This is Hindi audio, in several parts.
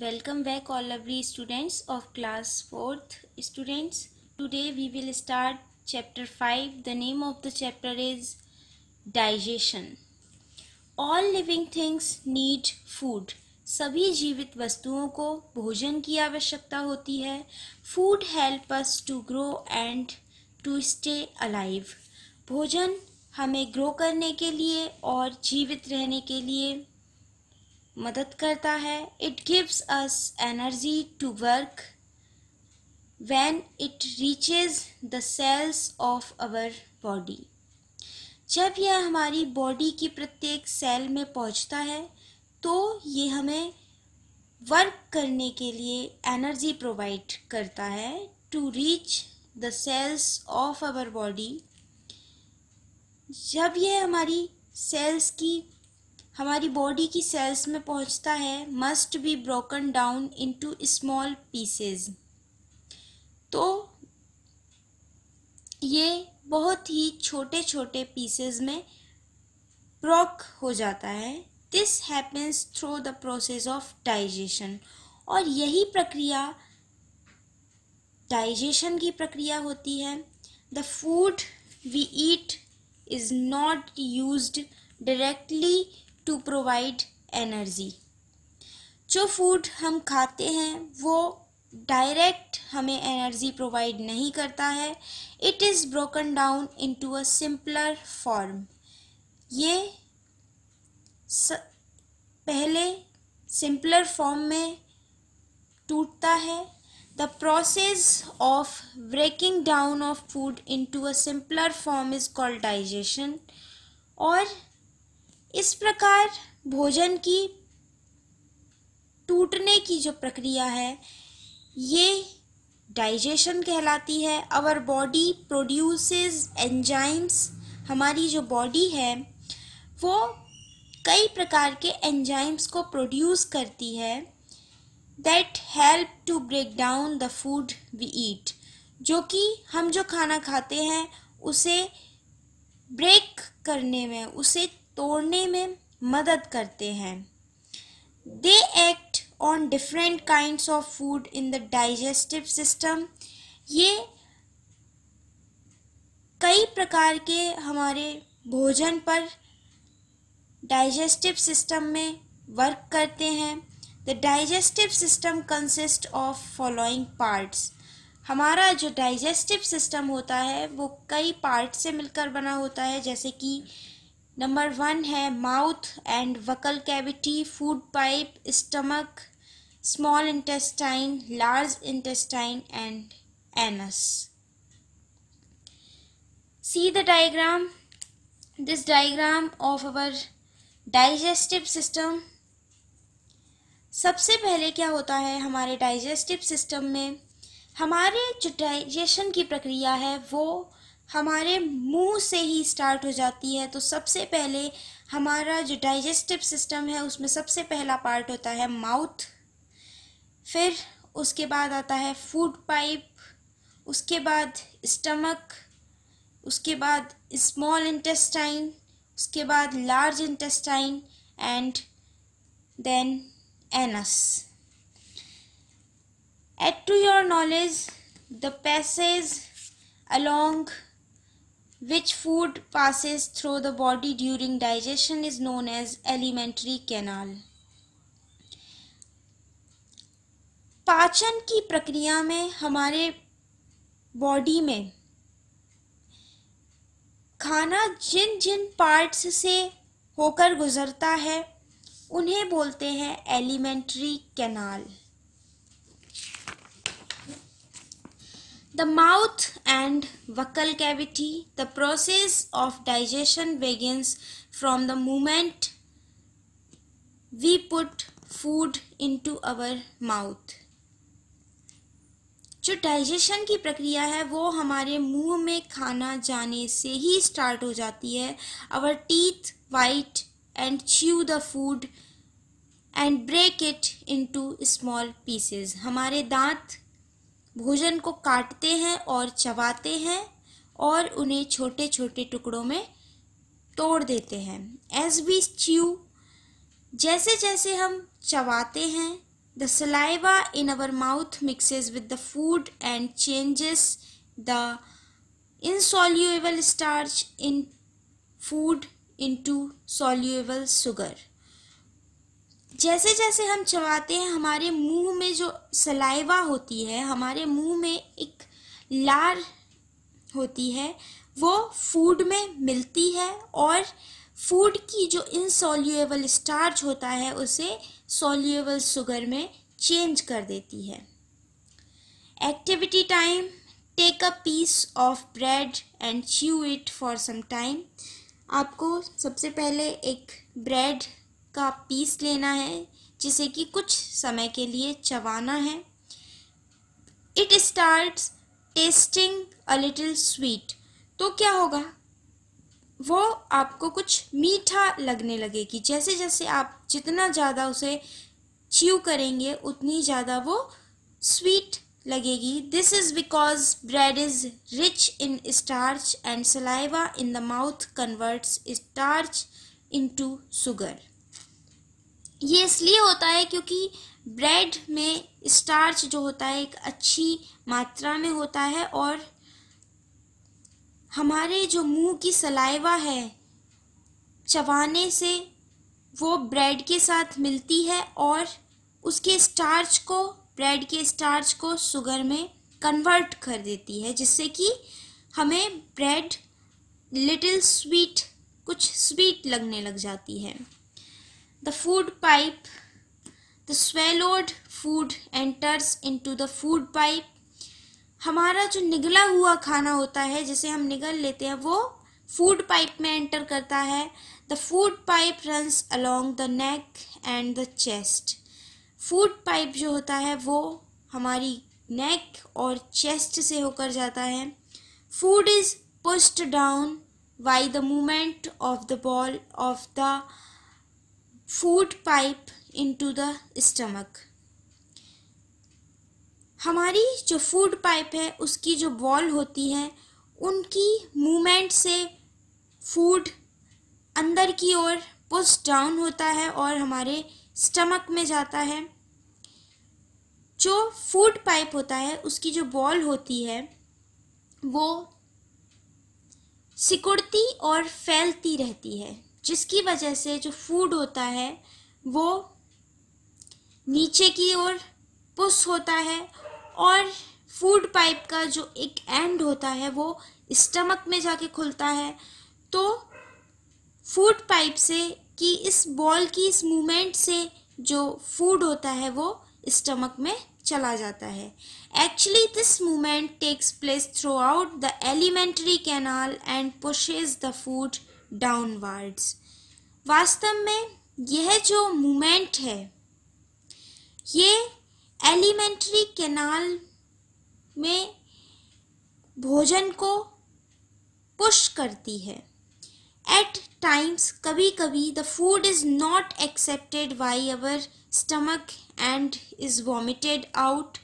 Welcome back all lovely students of class 4th students. Today we will start chapter 5. The name of the chapter is digestion. All living things need food. सभी जीवित वस्तुओं को भोजन की आवश्यकता होती है. Food help us to grow and to stay alive. भोजन हमें ग्रो करने के लिए और जीवित रहने के लिए मदद करता है. It gives us energy to work when it reaches the cells of our body. जब यह हमारी बॉडी की प्रत्येक सेल में पहुंचता है तो ये हमें वर्क करने के लिए एनर्जी प्रोवाइड करता है. To reach the cells of our body, जब यह हमारी बॉडी की सेल्स में पहुंचता है, must be broken down into small pieces. तो ये बहुत ही छोटे छोटे पीसेस में ब्रोक हो जाता है. This happens through the process of digestion. और यही प्रक्रिया डाइजेशन की प्रक्रिया होती है. The food we eat is not used directly to provide energy. जो फूड हम खाते हैं वो डायरेक्ट हमें एनर्जी प्रोवाइड नहीं करता है. It is broken down into a simpler form. ये पहले सिंपलर फॉर्म में टूटता है. The process of breaking down of food into a simpler form is called digestion. और इस प्रकार भोजन की टूटने की जो प्रक्रिया है ये डाइजेशन कहलाती है. Our body produces enzymes. हमारी जो बॉडी है वो कई प्रकार के एंजाइम्स को प्रोड्यूस करती है. That help to break down the food we eat, जो कि हम जो खाना खाते हैं उसे ब्रेक करने में, उसे तोड़ने में मदद करते हैं. They act on different kinds of food in the digestive system. ये कई प्रकार के हमारे भोजन पर डाइजेस्टिव सिस्टम में वर्क करते हैं. The digestive system consist of following parts. हमारा जो डाइजेस्टिव सिस्टम होता है वो कई पार्ट से मिलकर बना होता है, जैसे कि नंबर 1 है mouth and buccal cavity, food pipe, stomach, small intestine, large intestine and anus. See the diagram. This diagram of our digestive system. सबसे पहले क्या होता है हमारे डाइजेस्टिव सिस्टम में, हमारे जो डाइजेशन की प्रक्रिया है वो हमारे मुंह से ही स्टार्ट हो जाती है. तो सबसे पहले हमारा जो डाइजेस्टिव सिस्टम है उसमें सबसे पहला पार्ट होता है माउथ. फिर उसके बाद आता है फूड पाइप, उसके बाद स्टमक, उसके बाद स्मॉल इंटेस्टाइन, उसके बाद large intestine and then anus. Add to your knowledge the passage along which food passes through the body during digestion is known as alimentary canal. पाचन की प्रक्रिया में हमारे बॉडी में खाना जिन जिन पार्ट्स से होकर गुजरता है उन्हें बोलते हैं alimentary canal. The mouth and buccal cavity. The process of digestion begins from the moment we put food into our mouth. जो डाइजेशन की प्रक्रिया है वो हमारे मुंह में खाना जाने से ही स्टार्ट हो जाती है. Our teeth bite and chew the food and break it into small pieces. हमारे दांत भोजन को काटते हैं और चबाते हैं और उन्हें छोटे छोटे टुकड़ों में तोड़ देते हैं. As we chew, जैसे जैसे हम चबाते हैं The saliva in our mouth mixes with the food and changes the insoluble starch in food into soluble sugar. जैसे जैसे हम चबाते हैं हमारे मुंह में जो सलाइवा होती है, हमारे मुंह में एक लार होती है, वो फूड में मिलती है और फूड की जो इनसॉल्युएबल स्टार्च होता है उसे सॉल्युएबल शुगर में चेंज कर देती है. Activity time. Take a piece of bread and chew it for some time. आपको सबसे पहले एक ब्रेड का पीस लेना है जिसे कि कुछ समय के लिए चबाना है. It starts testing a little sweet. तो क्या होगा, वो आपको कुछ मीठा लगने लगेगी. जैसे जैसे आप जितना ज़्यादा उसे च्यू करेंगे उतनी ज़्यादा वो स्वीट लगेगी. This is because bread is rich in starch and saliva in the mouth converts starch into sugar. ये इसलिए होता है क्योंकि ब्रेड में स्टार्च जो होता है एक अच्छी मात्रा में होता है और हमारे जो मुंह की सलाइवा है चबाने से वो ब्रेड के साथ मिलती है और उसके स्टार्च को, ब्रेड के स्टार्च को शुगर में कन्वर्ट कर देती है, जिससे कि हमें ब्रेड लिटिल स्वीट, कुछ स्वीट लगने लग जाती है. The food pipe. The swallowed food enters into the food pipe. हमारा जो निगला हुआ खाना होता है जिसे हम निगल लेते हैं वो फूड पाइप में एंटर करता है. The food pipe runs along the neck and the chest. Food pipe जो होता है वो हमारी नेक और चेस्ट से होकर जाता है. Food is pushed down by the movement of the ball of the food pipe into the stomach. हमारी जो फूड पाइप है उसकी जो बॉल होती है उनकी मूवमेंट से फूड अंदर की ओर पुश डाउन होता है और हमारे स्टमक में जाता है. जो फूड पाइप होता है उसकी जो बॉल होती है वो सिकुड़ती और फैलती रहती है, जिसकी वजह से जो फूड होता है वो नीचे की ओर पुश होता है और फूड पाइप का जो एक एंड होता है वो स्टमक में जाके खुलता है. तो फूड पाइप से कि इस बॉल की इस मूवमेंट से जो फूड होता है वो स्टमक में चला जाता है. Actually this movement takes place throughout the alimentary canal and pushes the food downwards. वास्तव में यह जो मूवमेंट है ये एलिमेंट्री कैनाल में भोजन को पुश करती है. एट टाइम्स, कभी कभी the food is not accepted by our stomach and is vomited out.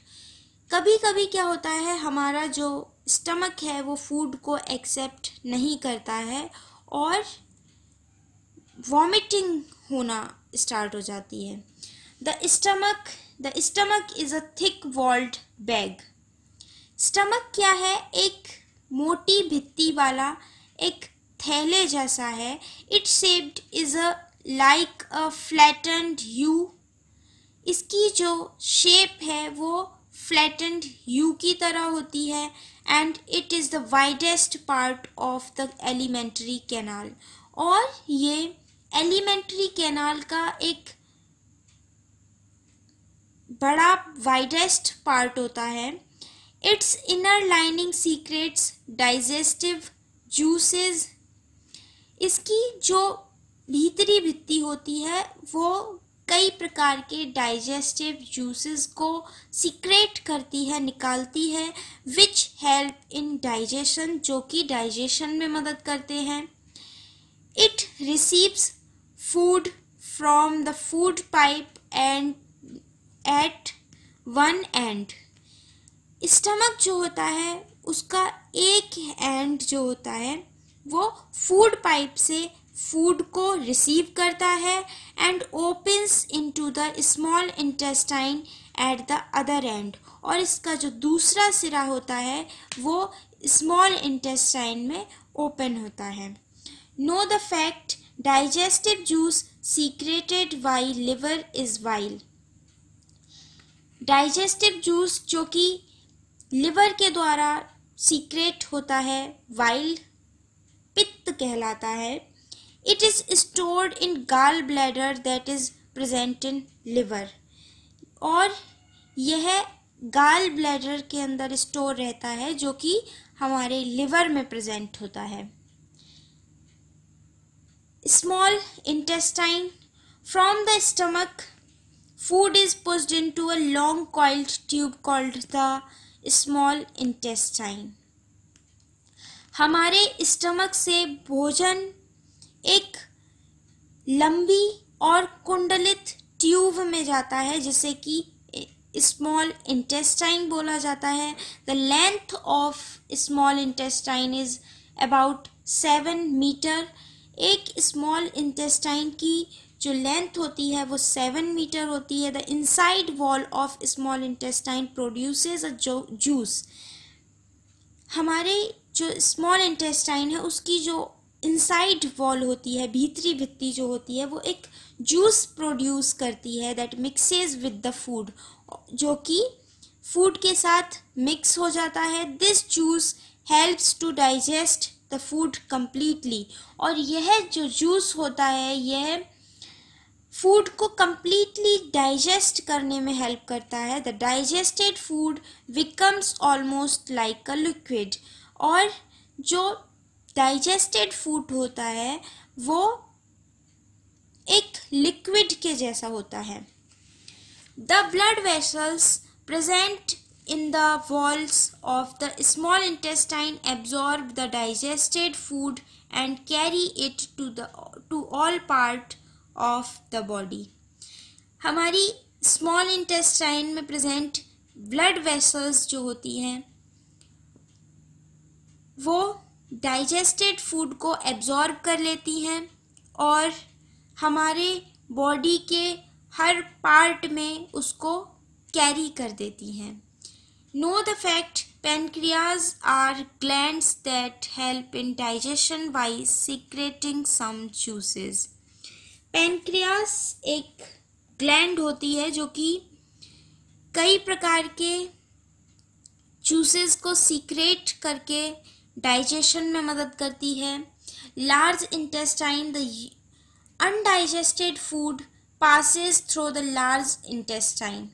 कभी कभी क्या होता है, हमारा जो स्टमक है वो फूड को एक्सेप्ट नहीं करता है और वॉमिटिंग होना स्टार्ट हो जाती है. The stomach is a thick walled bag. Stomach क्या है, एक मोटी भित्ती वाला एक थैले जैसा है. It shaped is a like a flattened you. इसकी जो शेप है वो फ्लैटेंड यू की तरह होती है. And it is the widest part of the alimentary canal. और ये एलिमेंट्री कैनाल का एक बड़ा वाइडेस्ट पार्ट होता है. It's inner lining secrets digestive juices. इसकी जो भीतरी भित्ती होती है वो कई प्रकार के डाइजेस्टिव जूसेस को सीक्रेट करती है, निकालती है, विच हेल्प इन डाइजेशन, जो कि डाइजेशन में मदद करते हैं. It receives food from the food pipe and at one end. Stomach जो होता है उसका एक एंड जो होता है वो फूड पाइप से फूड को रिसीव करता है and opens into the small intestine at the other and, और इसका जो दूसरा सिरा होता है वो स्मॉल इंटेस्टाइन में ओपन होता है। Know the fact digestive juice secreted by liver is while. Digestive juice जो कि लिवर के द्वारा सीक्रेट होता है, वाइल पित्त कहलाता है। It is stored in gall bladder that is present in liver, और यह गाल ब्लैडर के अंदर स्टोर रहता है जो कि हमारे लिवर में प्रेजेंट होता है। Small intestine, from the stomach food is pushed into a long coiled tube called the small intestine. हमारे स्टमक से भोजन एक लंबी और कुंडलित ट्यूब में जाता है जिसे कि स्मॉल इंटेस्टाइन बोला जाता है। The length of small intestine is about 7 metre. एक स्मॉल इंटेस्टाइन की जो लेंथ होती है वो 7 मीटर होती है। The inside wall of small intestine produces a juice. हमारे जो स्मॉल इंटेस्टाइन है उसकी जो इनसाइड वॉल होती है, भीतरी भित्ती जो होती है, वो एक जूस प्रोड्यूस करती है that mixes with the food, जो कि फूड के साथ मिक्स हो जाता है। This juice helps to digest the food completely, और यह जो जूस होता है यह फूड को कम्प्लीटली डाइजेस्ट करने में हेल्प करता है। The digested food becomes almost like a liquid, और जो डाइजेस्टेड फूड होता है वो एक लिक्विड के जैसा होता है। The blood vessels present in the walls of the small intestine absorb the digested food and carry it to all part of the body. हमारी small intestine में present blood vessels जो होती हैं वो digested food को absorb कर लेती हैं और हमारे body के हर part में उसको carry कर देती हैं। Know the fact, pancreas are glands that help in digestion by secreting some juices. Pancreas एक gland होती है जो कि कई प्रकार के juices को secrete करके digestion में मदद करती है। Large intestine, the undigested food passes through the large intestine.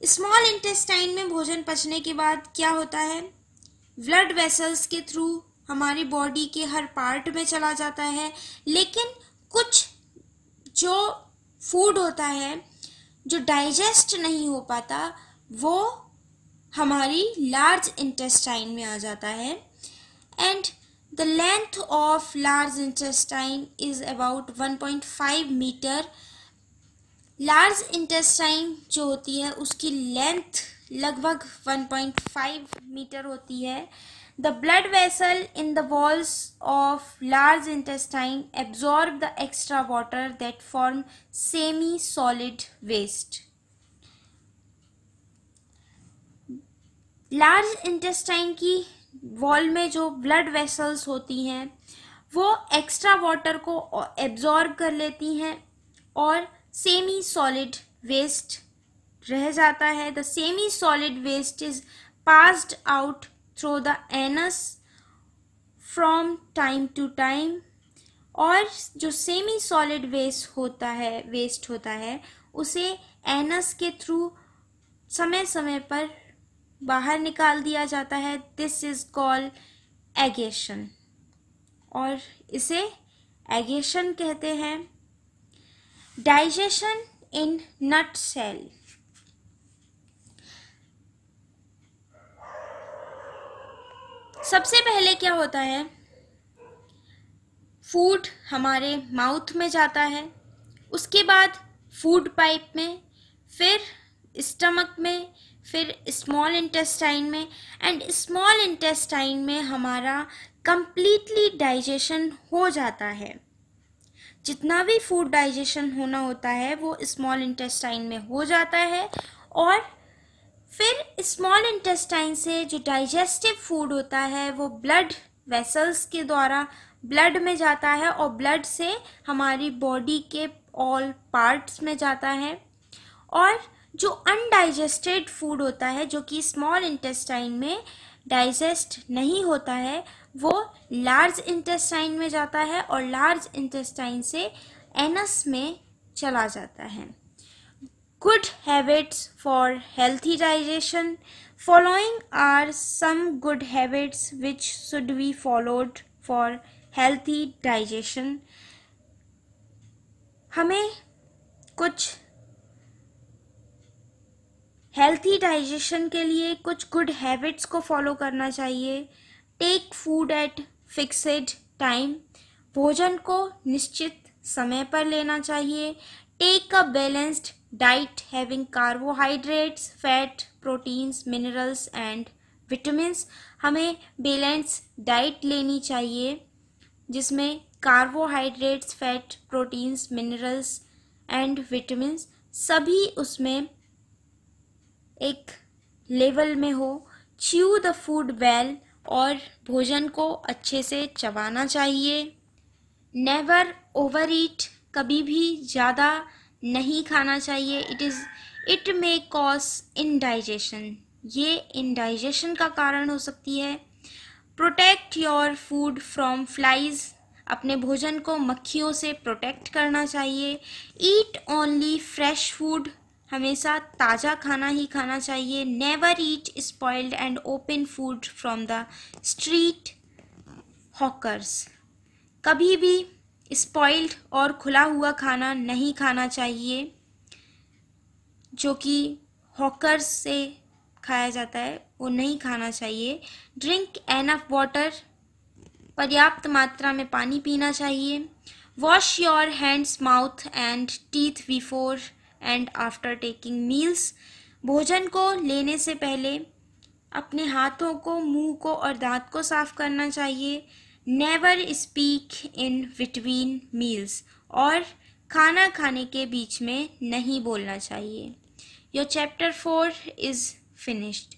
Small intestine में भोजन पचने के बाद क्या होता है, ब्लड वेसल्स के थ्रू हमारी बॉडी के हर पार्ट में चला जाता है, लेकिन कुछ जो फूड होता है जो डाइजेस्ट नहीं हो पाता वो हमारी लार्ज इंटेस्टाइन में आ जाता है। And the length of large intestine is about 1.5 metre. Large intestine जो होती है उसकी लेंथ लगभग 1.5 मीटर होती है। The blood vessel in the walls of large intestine absorb the extra water that form semi solid waste. Large intestine की वॉल में जो ब्लड वेसल्स होती हैं वो एक्स्ट्रा वाटर को एब्जॉर्ब कर लेती हैं और सेमी सॉलिड वेस्ट रह जाता है। The semi solid waste is passed out through the anus from time to time, और जो सेमी सॉलिड वेस्ट होता है उसे एनस के थ्रू समय समय पर बाहर निकाल दिया जाता है। दिस इज कॉल्ड एगेशन, और इसे एगेशन कहते हैं। Digestion in nutshell. सबसे पहले क्या होता है, फूड हमारे माउथ में जाता है, उसके बाद फूड पाइप में, फिर स्टमक में, फिर स्मॉल इंटेस्टाइन में, एंड स्मॉल इंटेस्टाइन में हमारा कंप्लीटली डाइजेशन हो जाता है। जितना भी फूड डाइजेशन होना होता है वो स्मॉल इंटेस्टाइन में हो जाता है, और फिर स्मॉल इंटेस्टाइन से जो डाइजेस्टिव फूड होता है वो ब्लड वेसल्स के द्वारा ब्लड में जाता है, और ब्लड से हमारी बॉडी के ऑल पार्ट्स में जाता है। और जो अनडाइजेस्टेड फूड होता है, जो कि स्मॉल इंटेस्टाइन में डाइजेस्ट नहीं होता है, वो लार्ज इंटेस्टाइन में जाता है, और लार्ज इंटेस्टाइन से एनस में चला जाता है। Good habits for healthy digestion. Following are some good habits which should be followed for healthy digestion. हमें कुछ हेल्थी डाइजेशन के लिए कुछ गुड हैबिट्स को फॉलो करना चाहिए। Take food at fixed time. भोजन को निश्चित समय पर लेना चाहिए। Take a balanced diet having carbohydrates, fat, proteins, minerals and vitamins. हमें बैलेंस डाइट लेनी चाहिए जिसमें carbohydrates, fat, proteins, minerals and vitamins सभी उसमें एक लेवल में हो। Chew the food well. और भोजन को अच्छे से चबाना चाहिए। Never overeat. कभी भी ज़्यादा नहीं खाना चाहिए। It may cause indigestion. ये इनडाइजेशन का कारण हो सकती है। Protect your food from flies. अपने भोजन को मक्खियों से प्रोटेक्ट करना चाहिए। Eat only fresh food. हमेशा ताज़ा खाना ही खाना चाहिए। Never eat spoiled and open food from the street hawkers. कभी भी स्पॉइल्ड और खुला हुआ खाना नहीं खाना चाहिए जो कि हॉकर्स से खाया जाता है, वो नहीं खाना चाहिए। Drink enough water. पर्याप्त मात्रा में पानी पीना चाहिए। Wash your hands, mouth and teeth before and after taking meals. भोजन को लेने से पहले अपने हाथों को, मुंह को और दांत को साफ करना चाहिए। Never speak in between meals. और खाना खाने के बीच में नहीं बोलना चाहिए। Your chapter 4 is finished.